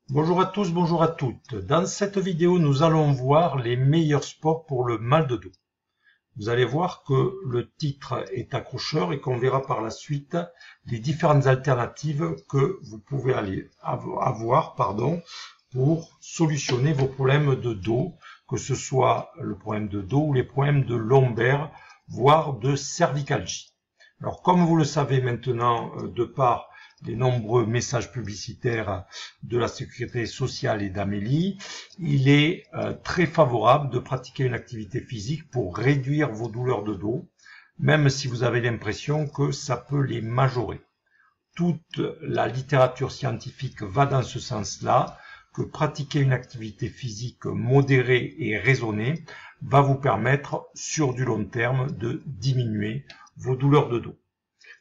Bonjour à tous, bonjour à toutes. Dans cette vidéo, nous allons voir les meilleurs sports pour le mal de dos. Vous allez voir que le titre est accrocheur et qu'on verra par la suite les différentes alternatives que vous pouvez avoir pour solutionner vos problèmes de dos, que ce soit le problème de dos ou les problèmes de lombaire, voire de cervicalgie. Alors, comme vous le savez maintenant, de par les nombreux messages publicitaires de la Sécurité sociale et d'Amélie, il est très favorable de pratiquer une activité physique pour réduire vos douleurs de dos, même si vous avez l'impression que ça peut les majorer. Toute la littérature scientifique va dans ce sens-là, que pratiquer une activité physique modérée et raisonnée va vous permettre, sur du long terme, de diminuer vos douleurs de dos.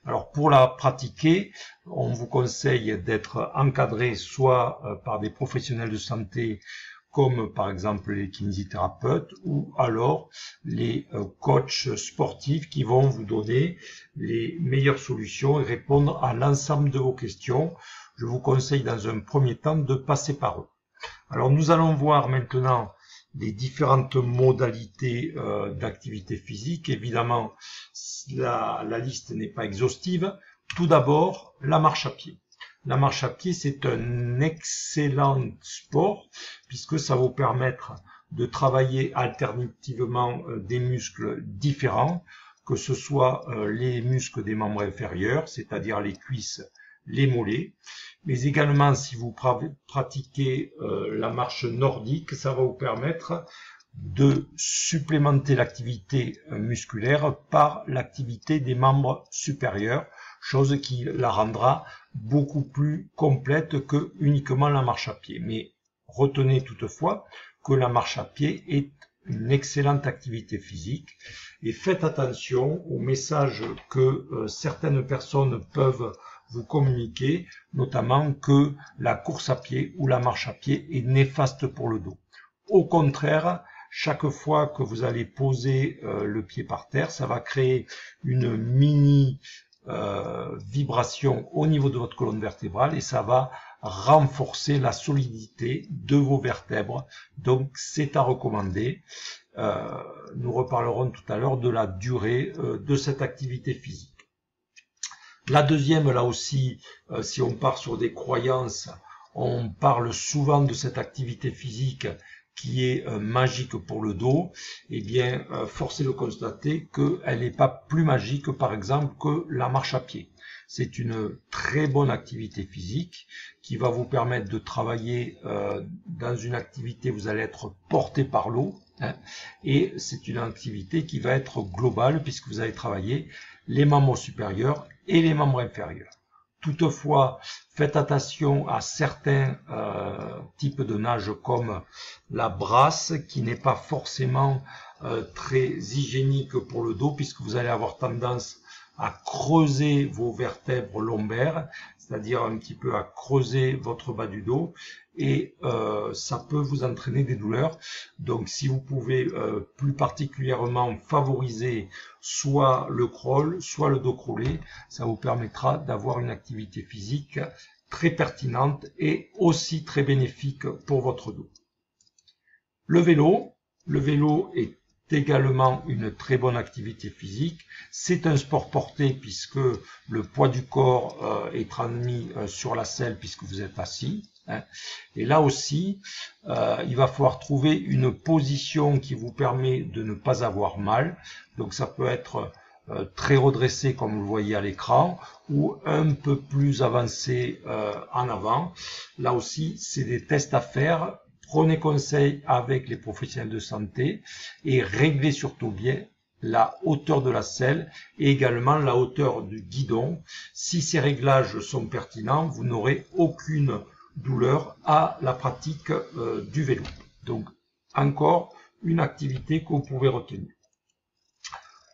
Alors pour la pratiquer, on vous conseille d'être encadré soit par des professionnels de santé comme par exemple les kinésithérapeutes ou alors les coachs sportifs qui vont vous donner les meilleures solutions et répondre à l'ensemble de vos questions. Je vous conseille dans un premier temps de passer par eux. Alors nous allons voir maintenant les différentes modalités d'activité physique. Évidemment, la liste n'est pas exhaustive. Tout d'abord, la marche à pied. La marche à pied, c'est un excellent sport puisque ça va vous permettre de travailler alternativement des muscles différents, que ce soit les muscles des membres inférieurs, c'est-à-dire les cuisses, les mollets, mais également si vous pratiquez la marche nordique, ça va vous permettre de supplémenter l'activité musculaire par l'activité des membres supérieurs, chose qui la rendra beaucoup plus complète que uniquement la marche à pied. Mais retenez toutefois que la marche à pied est une excellente activité physique et faites attention aux messages que certaines personnes peuvent vous communiquer, notamment que la course à pied ou la marche à pied est néfaste pour le dos. Au contraire, chaque fois que vous allez poser le pied par terre, ça va créer une mini vibration au niveau de votre colonne vertébrale et ça va renforcer la solidité de vos vertèbres. Donc c'est à recommander. Nous reparlerons tout à l'heure de la durée de cette activité physique. La deuxième, là aussi, si on part sur des croyances, on parle souvent de cette activité physique qui est magique pour le dos. Eh bien, force est de constater qu'elle n'est pas plus magique, par exemple, que la marche à pied. C'est une très bonne activité physique qui va vous permettre de travailler dans une activité où vous allez être porté par l'eau. Et c'est une activité qui va être globale puisque vous allez travailler les membres supérieurs et les membres inférieurs. Toutefois, faites attention à certains types de nage comme la brasse qui n'est pas forcément très hygiénique pour le dos puisque vous allez avoir tendance à creuser vos vertèbres lombaires, c'est-à-dire un petit peu à creuser votre bas du dos et ça peut vous entraîner des douleurs. Donc si vous pouvez plus particulièrement favoriser soit le crawl, soit le dos crawlé, ça vous permettra d'avoir une activité physique très pertinente et aussi très bénéfique pour votre dos. Le vélo est également une très bonne activité physique. C'est un sport porté puisque le poids du corps est transmis sur la selle puisque vous êtes assis. Et là aussi, il va falloir trouver une position qui vous permet de ne pas avoir mal. Donc ça peut être très redressé comme vous le voyez à l'écran ou un peu plus avancé en avant. Là aussi, c'est des tests à faire. Prenez conseil avec les professionnels de santé et réglez surtout bien la hauteur de la selle et également la hauteur du guidon. Si ces réglages sont pertinents, vous n'aurez aucune douleur à la pratique du vélo. Donc, encore une activité que vous pouvez retenir.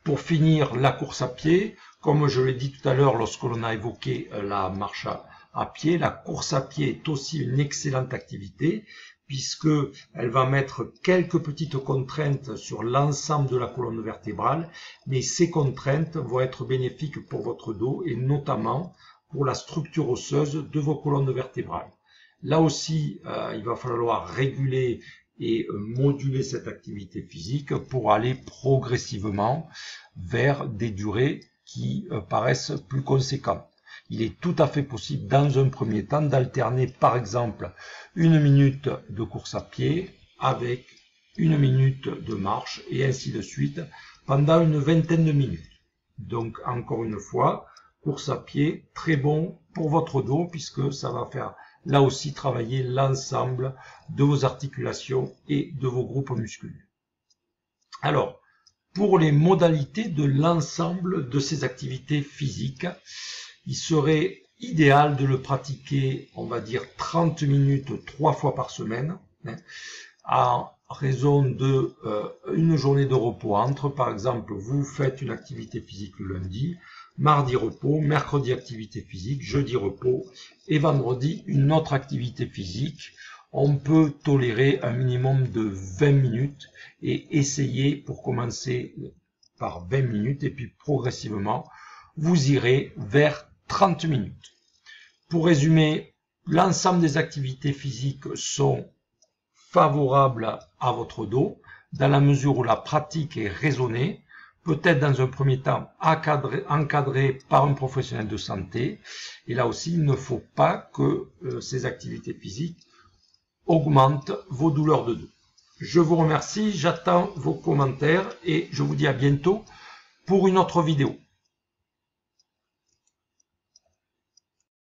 Pour finir, la course à pied, comme je l'ai dit tout à l'heure lorsque l'on a évoqué la marche à pied, la course à pied est aussi une excellente activité puisque elle va mettre quelques petites contraintes sur l'ensemble de la colonne vertébrale, mais ces contraintes vont être bénéfiques pour votre dos et notamment pour la structure osseuse de vos colonnes vertébrales. Là aussi, il va falloir réguler et moduler cette activité physique pour aller progressivement vers des durées qui paraissent plus conséquentes. Il est tout à fait possible dans un premier temps d'alterner par exemple 1 minute de course à pied avec 1 minute de marche et ainsi de suite pendant une vingtaine de minutes. Donc encore une fois, course à pied, très bon pour votre dos puisque ça va faire là aussi travailler l'ensemble de vos articulations et de vos groupes musculaires. Alors, pour les modalités de l'ensemble de ces activités physiques, il serait idéal de le pratiquer, on va dire 30 minutes 3 fois par semaine, en raison de une journée de repos entre. Par exemple, vous faites une activité physique le lundi, mardi repos, mercredi activité physique, jeudi repos et vendredi une autre activité physique. On peut tolérer un minimum de 20 minutes et essayer pour commencer par 20 minutes et puis progressivement vous irez vers 30 minutes. Pour résumer, l'ensemble des activités physiques sont favorables à votre dos dans la mesure où la pratique est raisonnée, peut-être dans un premier temps encadrée par un professionnel de santé. Et là aussi, il ne faut pas que ces activités physiques augmentent vos douleurs de dos. Je vous remercie, j'attends vos commentaires et je vous dis à bientôt pour une autre vidéo.